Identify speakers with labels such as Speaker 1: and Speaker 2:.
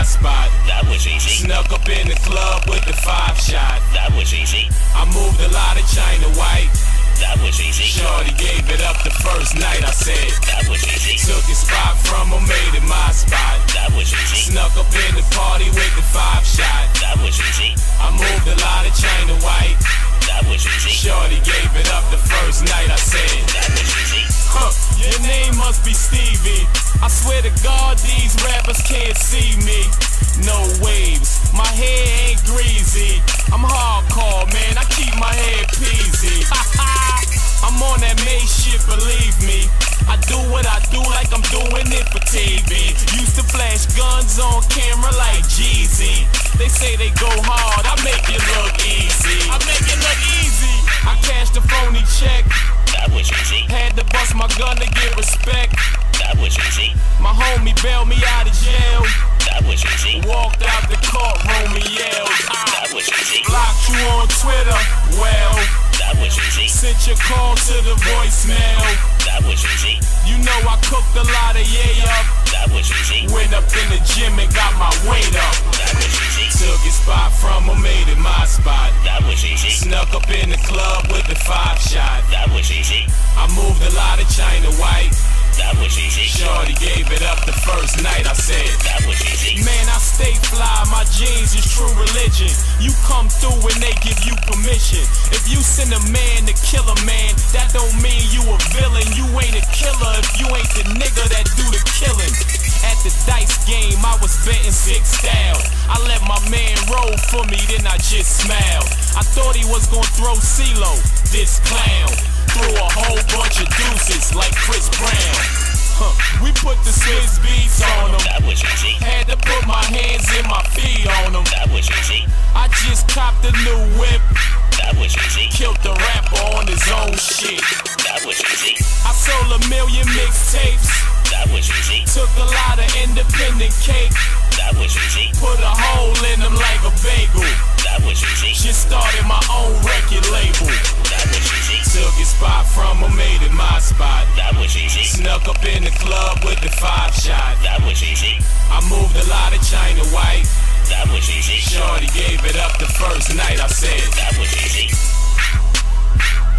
Speaker 1: spot.
Speaker 2: That was easy.
Speaker 1: Snuck up in the club with the 5-shot.
Speaker 2: That was easy.
Speaker 1: I moved a lot of China white.
Speaker 2: That was easy.
Speaker 1: Shorty gave it up the first night, I said.
Speaker 2: That was easy.
Speaker 1: Took a spot from her, made it my spot.
Speaker 2: That was easy.
Speaker 1: Snuck up in the party with the 5-shot.
Speaker 2: That was easy.
Speaker 1: I moved a lot of China white.
Speaker 2: That was easy.
Speaker 1: Shorty gave it up the first night, I said.
Speaker 2: That was easy.
Speaker 1: Your name must be Stevie. I swear to God, these rappers can't see me. No waves, my hair ain't greasy. I'm hardcore, man, I keep my head peasy. I'm on that made shit, believe me. I do what I do like I'm doing it for TV. Used to flash guns on camera like Jeezy. They say they go hard, I make it look easy. I make it look easy. I cashed a phony check.
Speaker 2: That was easy.
Speaker 1: Had to bust my gun to get respect.
Speaker 2: That was easy.
Speaker 1: My homie bailed me out of jail.
Speaker 2: That was easy.
Speaker 1: Walked out the courtroom and yelled.
Speaker 2: That was easy.
Speaker 1: Blocked you on Twitter. Well,
Speaker 2: that was easy.
Speaker 1: sent your call to the voicemail.
Speaker 2: That was easy.
Speaker 1: You know I cooked a lot of yay up.
Speaker 2: That was easy.
Speaker 1: Went up in the gym and got my weight up.
Speaker 2: That was easy.
Speaker 1: Took a spot from her, made it my spot.
Speaker 2: That was easy.
Speaker 1: Snuck up in the club with the 5-shot.
Speaker 2: That was easy.
Speaker 1: I moved a lot of China white.
Speaker 2: That was easy.
Speaker 1: Shorty gave it up the first night, I said.
Speaker 2: That was easy.
Speaker 1: Man, I stay fly, my jeans is true religion. You come through when they give you permission. If you send a man to kill a man, that don't mean you a villain. You ain't a killer if you ain't the nigga that do the killing. At the dice game, I was betting 6 down. I let my man roll for me, then I just smiled. I thought he was gonna throw CeeLo, this clown. Threw a whole bunch of deuces like Chris Brown. We put the Swiss beats on them.
Speaker 2: That was easy.
Speaker 1: Had to put my hands and my feet on them.
Speaker 2: That was easy.
Speaker 1: I just copped a new whip.
Speaker 2: That was easy.
Speaker 1: Killed the rapper on his own shit.
Speaker 2: That was easy.
Speaker 1: I sold 1 million mixtapes.
Speaker 2: That was easy.
Speaker 1: Took a lot of independent cake.
Speaker 2: That was easy.
Speaker 1: Put a hole in them like a bagel.
Speaker 2: That was easy.
Speaker 1: Just started my own record label.
Speaker 2: That was easy.
Speaker 1: Took a spot from her, made it my spot.
Speaker 2: That was easy.
Speaker 1: Snuck up in the club with the 5-shot.
Speaker 2: That was easy.
Speaker 1: I moved a lot of China white.
Speaker 2: That was easy.
Speaker 1: Shorty gave it up the first night, I said.
Speaker 2: That was easy.